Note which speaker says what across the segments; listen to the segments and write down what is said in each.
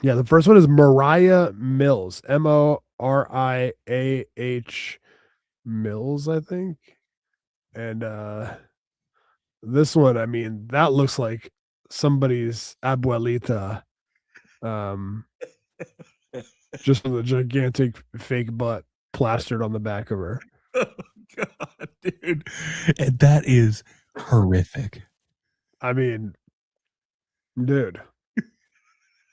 Speaker 1: Yeah, the first one is Mariah Mills, Moriah Mills, I think. And this one, I mean, that looks like somebody's abuelita, um, just with a gigantic fake butt plastered on the back of her.
Speaker 2: Oh God, dude, and that is horrific.
Speaker 1: I mean, dude,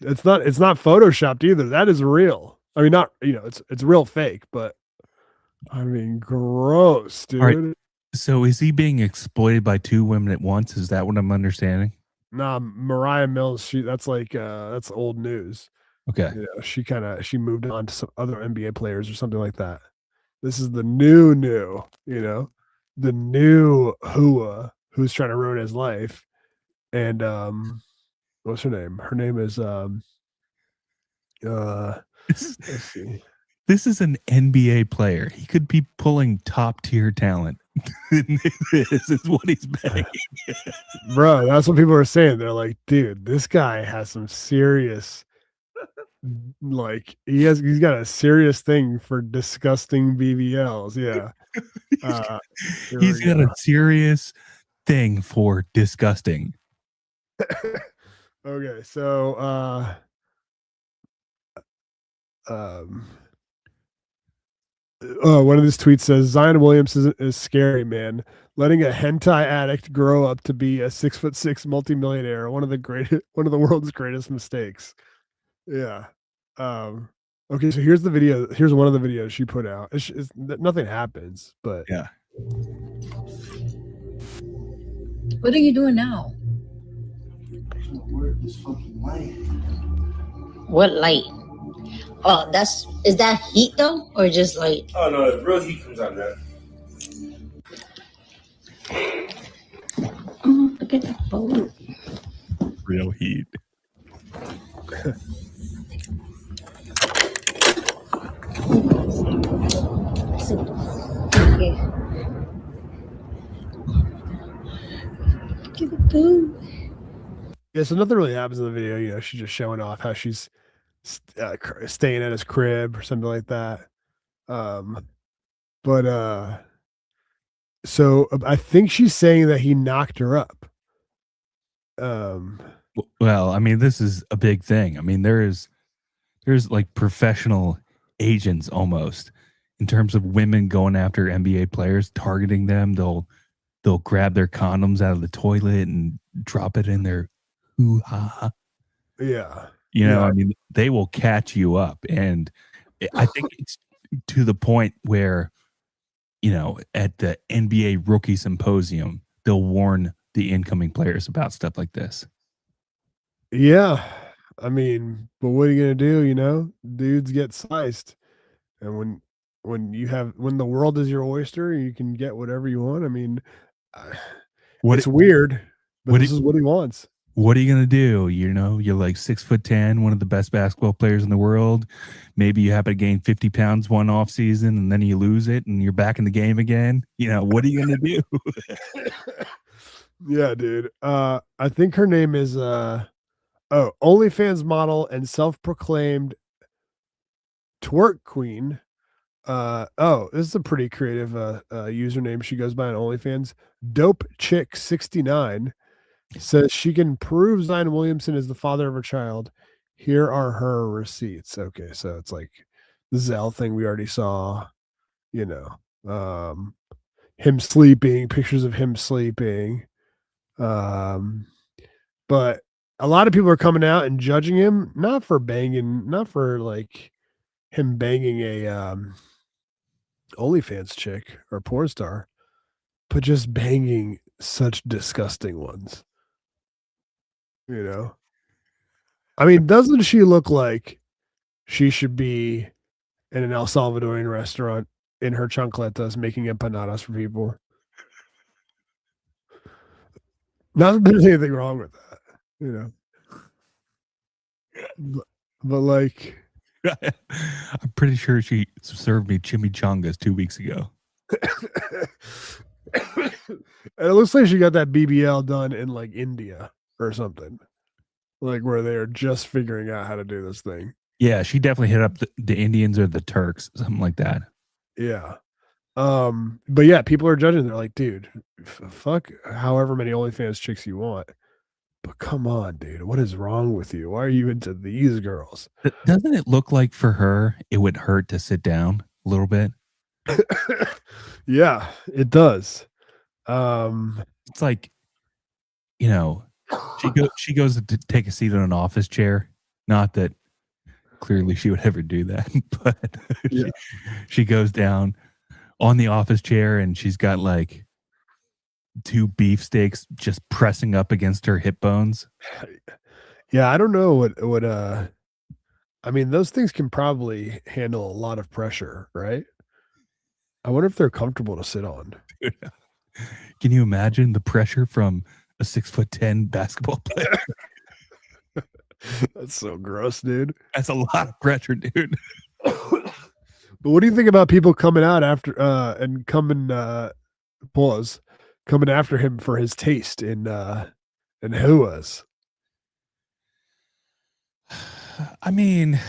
Speaker 1: it's not photoshopped either. That is real. I mean, not it's real fake, but I mean, gross,
Speaker 2: All right,
Speaker 1: dude.
Speaker 2: so is he being exploited by two women at once? Is that what I'm understanding?
Speaker 1: Nah, Mariah Mills, that's like that's old news.
Speaker 2: Okay.
Speaker 1: She moved on to some other NBA players or something like that. This is the new, the new Hua who's trying to ruin his life. And what's her name? Her name is uh
Speaker 2: This is,
Speaker 1: let's see.
Speaker 2: this is an NBA player. He could be pulling top tier talent. This is what he's begging.
Speaker 1: Bro, that's what people are saying. They're like, dude, this guy has some serious like he's got a serious thing for disgusting BBLs. Yeah.
Speaker 2: he's,
Speaker 1: Here
Speaker 2: he's
Speaker 1: we
Speaker 2: got a
Speaker 1: go.
Speaker 2: serious thing for disgusting.
Speaker 1: Okay, so um one of these tweets says Zion Williamson is scary, man. Letting a hentai addict grow up to be a 6'6" multimillionaire, one of the world's greatest mistakes. Yeah. Um okay, so here's the video. Here's one of the videos she put out. Nothing happens, but
Speaker 2: Yeah.
Speaker 3: What are you doing now? What light? Oh, is that heat though, or just light?
Speaker 4: Oh no, the real heat comes out of that.
Speaker 3: Oh, look at that boat.
Speaker 2: Real heat.
Speaker 3: Okay. Look at the boat.
Speaker 1: yeah, so nothing really happens in the video. She's just showing off how she's staying at his crib or something like that. But so I think she's saying that he knocked her up.
Speaker 2: Well, I mean, this is a big thing. I mean, there's like professional agents almost in terms of women going after NBA players, targeting them. They'll grab their condoms out of the toilet and drop it in their hoo-ha.
Speaker 1: Yeah.
Speaker 2: I mean, they will catch you up. And I think it's to the point where, at the NBA rookie symposium, they'll warn the incoming players about stuff like this.
Speaker 1: Yeah. I mean, but what are you gonna do? Dudes get sliced. And when the world is your oyster, you can get whatever you want. I mean, it's weird, but this is what he wants.
Speaker 2: What are you going to do? You're like 6'10", one of the best basketball players in the world. Maybe you happen to gain 50 pounds one off season and then you lose it and you're back in the game again. What are you going to do?
Speaker 1: Yeah, dude. I think her name is OnlyFans model and self-proclaimed twerk queen. This is a pretty creative username she goes by on OnlyFans. Dope Chick 69 says she can prove Zion Williamson is the father of her child. Here are her receipts. Okay, so it's like the Zelle thing we already saw, him sleeping, pictures of him sleeping. But a lot of people are coming out and judging him, not for like him banging a OnlyFans chick or porn star, but just banging such disgusting ones. I mean, doesn't she look like she should be in an El Salvadorian restaurant in her chancletas making empanadas for people? Not that there's anything wrong with that, but like,
Speaker 2: I'm pretty sure she served me chimichangas 2 weeks ago.
Speaker 1: and it looks like she got that BBL done in like India or something. like where they are just figuring out how to do this thing.
Speaker 2: Yeah, she definitely hit up the Indians or the Turks, something like that.
Speaker 1: Yeah. But yeah, people are judging. They're like, dude, fuck however many OnlyFans chicks you want. But come on, dude, what is wrong with you? Why are you into these girls?
Speaker 2: Doesn't it look like for her it would hurt to sit down a little bit?
Speaker 1: Yeah, it does. Um,
Speaker 2: It's like, she goes to take a seat in an office chair. Not that clearly she would ever do that, but
Speaker 1: Yeah.
Speaker 2: she goes down on the office chair and she's got like 2 beefsteaks just pressing up against her hip bones.
Speaker 1: Yeah, I don't know what I mean, those things can probably handle a lot of pressure, right? I wonder if they're comfortable to sit on.
Speaker 2: Can you imagine the pressure from a 6'10" basketball player?
Speaker 1: That's so gross, dude.
Speaker 2: That's a lot of pressure, dude.
Speaker 1: But what do you think about people coming out after and coming after him for his taste in Huas?
Speaker 2: I mean,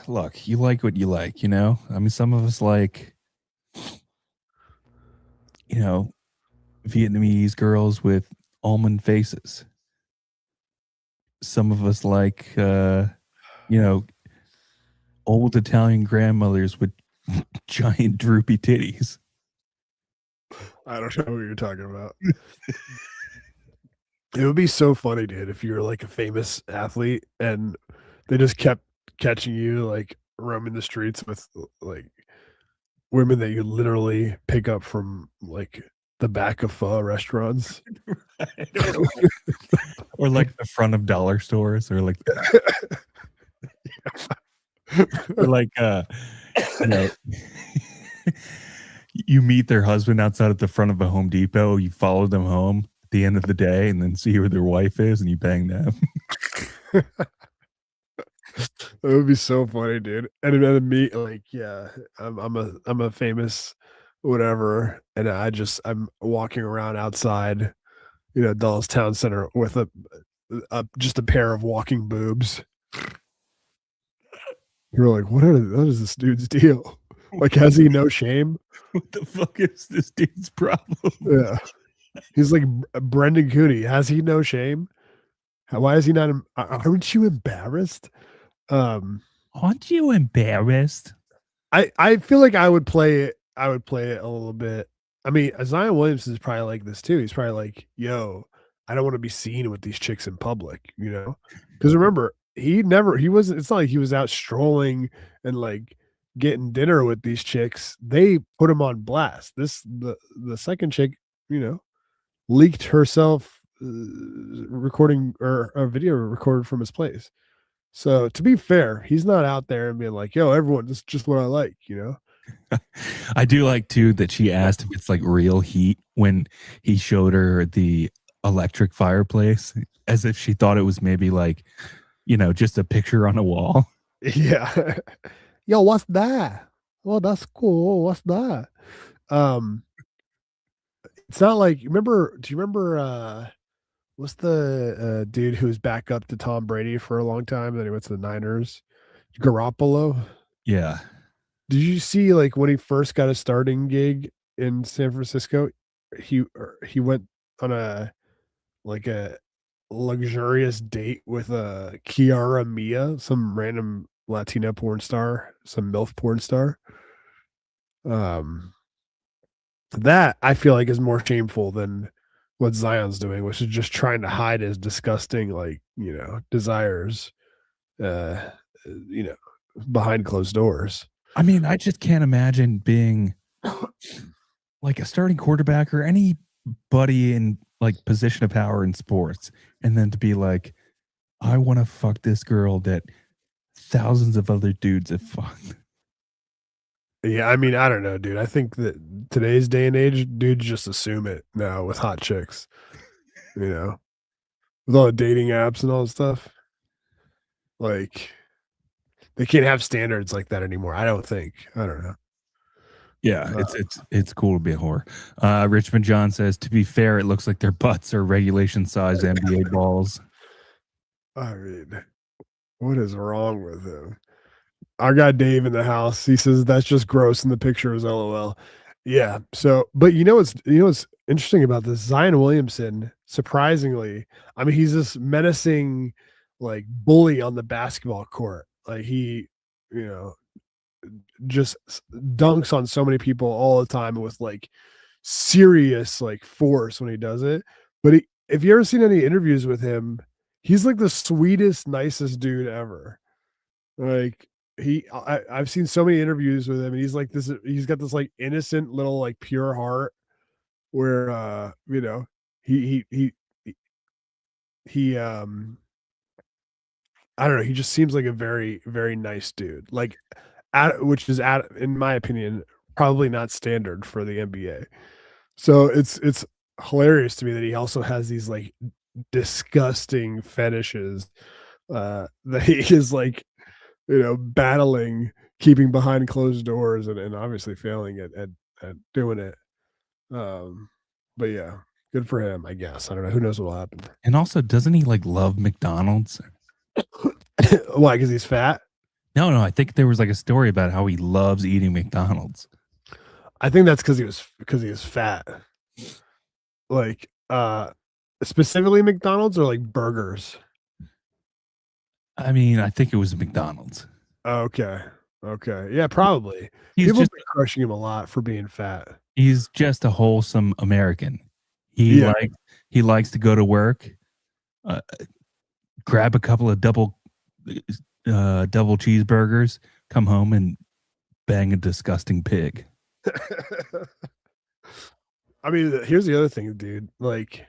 Speaker 2: look, you like what you like, you know? I mean, some of us like, Vietnamese girls with almond faces. Some of us like, old Italian grandmothers with giant droopy titties.
Speaker 1: I don't know what you're talking about. It would be so funny, dude, if you were like a famous athlete and they just kept catching you like roaming the streets with like women that you literally pick up from like the back of pho restaurants.
Speaker 2: Or like the front of dollar stores, or like or like you know you meet their husband outside at the front of a Home Depot, you follow them home at the end of the day and then see who their wife is and you bang them.
Speaker 1: That would be so funny, dude. And then me, like, yeah, I'm a famous whatever, and I'm walking around outside, Dulles Town Center with a just a pair of walking boobs. You're like, what is this dude's deal? Like, has he no shame?
Speaker 2: What the fuck is this dude's problem?
Speaker 1: Yeah, he's like Brendan Cooney. Has he no shame? Why is he not? Aren't you embarrassed?
Speaker 2: Aren't you embarrassed?
Speaker 1: I feel like I would play it. I would play it a little bit. I mean, Zion Williamson is probably like this too. He's probably like, "Yo, I don't want to be seen with these chicks in public," you know? Because remember, he wasn't. It's not like he was out strolling and like getting dinner with these chicks. They put him on blast. The second chick, leaked herself recording or a video recorded from his place. So to be fair, he's not out there and being like, "Yo, everyone, this is just what I like," you know?
Speaker 2: I do like too that she asked if it's like real heat when he showed her the electric fireplace, as if she thought it was maybe like, just a picture on a wall.
Speaker 1: Yeah. Yo, what's that? Oh, that's cool. What's that? Um, it's not like do you remember what's the dude who was back up to Tom Brady for a long time, then he went to the Niners? Garoppolo?
Speaker 2: Yeah.
Speaker 1: Did you see like when he first got a starting gig in San Francisco, he went on a luxurious date with Kiara Mia, some random Latina porn star, some MILF porn star. Um, that I feel like is more shameful than what Zion's doing, which is just trying to hide his disgusting, like, desires, uh, behind closed doors.
Speaker 2: I mean, I just can't imagine being like a starting quarterback or anybody in like position of power in sports, and then to be like, I want to fuck this girl that thousands of other dudes have fucked.
Speaker 1: Yeah, I mean, I don't know, dude. I think that today's day and age, dudes just assume it now with hot chicks, with all the dating apps and all that stuff. Like, they can't have standards like that anymore. I don't think. I don't know.
Speaker 2: Yeah, it's cool to be a whore. Richmond John says, to be fair, it looks like their butts are regulation size NBA balls.
Speaker 1: I mean, what is wrong with him? Our guy Dave in the house, he says that's just gross in the pictures, LOL. Yeah. So, but what's interesting about this? Zion Williamson, surprisingly, I mean, he's this menacing like bully on the basketball court. Like he, you know, just dunks on so many people all the time with like serious like force when he does it. But if you ever seen any interviews with him, he's like the sweetest, nicest dude ever. Like I've seen so many interviews with him, and he's like this. He's got this like innocent little like pure heart where he he I don't know. He just seems like a very very nice dude. Like which is in my opinion probably not standard for the NBA. So it's hilarious to me that he also has these like disgusting fetishes that he is like battling, keeping behind closed doors, and obviously failing at doing it. Um, but yeah, good for him, I guess. I don't know. Who knows what will happen?
Speaker 2: And also, doesn't he like love McDonald's?
Speaker 1: Why? Because he's fat.
Speaker 2: No, I think there was like a story about how he loves eating McDonald's.
Speaker 1: I think that's because he was fat. Like specifically McDonald's or like burgers.
Speaker 2: I mean, I think it was McDonald's.
Speaker 1: Okay. Okay. Yeah, probably.
Speaker 2: He's
Speaker 1: People
Speaker 2: just
Speaker 1: be crushing him a lot for being fat.
Speaker 2: he's just a wholesome American.
Speaker 1: Yeah.
Speaker 2: He likes to go to work, grab a couple of double cheeseburgers, come home and bang a disgusting pig.
Speaker 1: I mean, here's the other thing, dude. Like,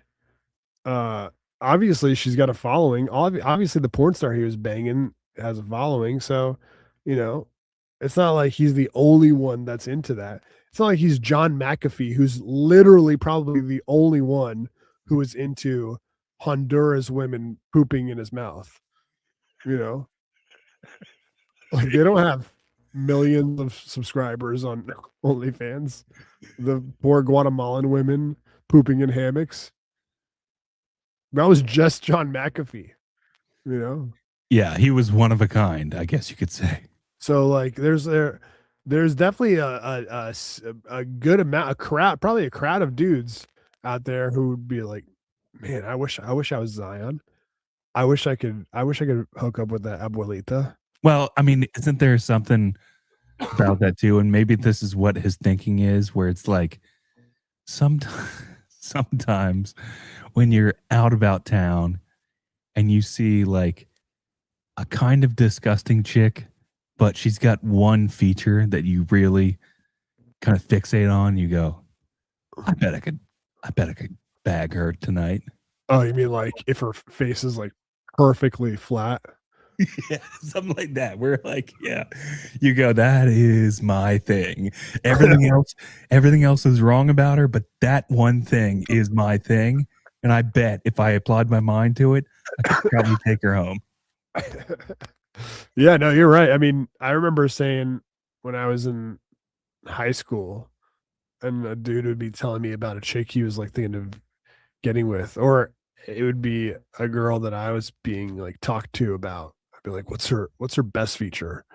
Speaker 1: obviously she's got a following. Obviously, the porn star he was banging has a following. So, you know, it's not like he's the only one that's into that. It's not like he's John McAfee, who's literally probably the only one who is into Honduras women pooping in his mouth. You know, like they don't have millions of subscribers on OnlyFans. The poor Guatemalan women pooping in hammocks. That was just John McAfee, you know?
Speaker 2: Yeah, he was one of a kind, I guess you could say.
Speaker 1: So like there's definitely a good amount, a crowd, probably a crowd of dudes out there who would be like, man, I wish I was Zion. I wish I could hook up with that abuelita.
Speaker 2: Well, I mean, isn't there something about that too? And maybe this is what his thinking is, where it's like sometimes when you're out about town and you see like a kind of disgusting chick, but she's got one feature that you really kind of fixate on, you go, I bet I could bag her tonight.
Speaker 1: Oh, you mean like if her face is like perfectly flat?
Speaker 2: Yeah, something like that. We're like, yeah, you go, that is my thing. Everything else is wrong about her, but that one thing is my thing. And I bet if I applied my mind to it, I could probably take her home.
Speaker 1: Yeah, no, you're right. I mean, I remember saying when I was in high school and a dude would be telling me about a chick he was like thinking of getting with, or it would be a girl that I was being like talked to about. I'd be like, what's her best feature?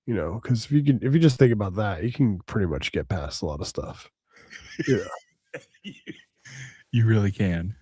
Speaker 1: You know, because if you just think about that, you can pretty much get past a lot of stuff. Yeah.
Speaker 2: You really can.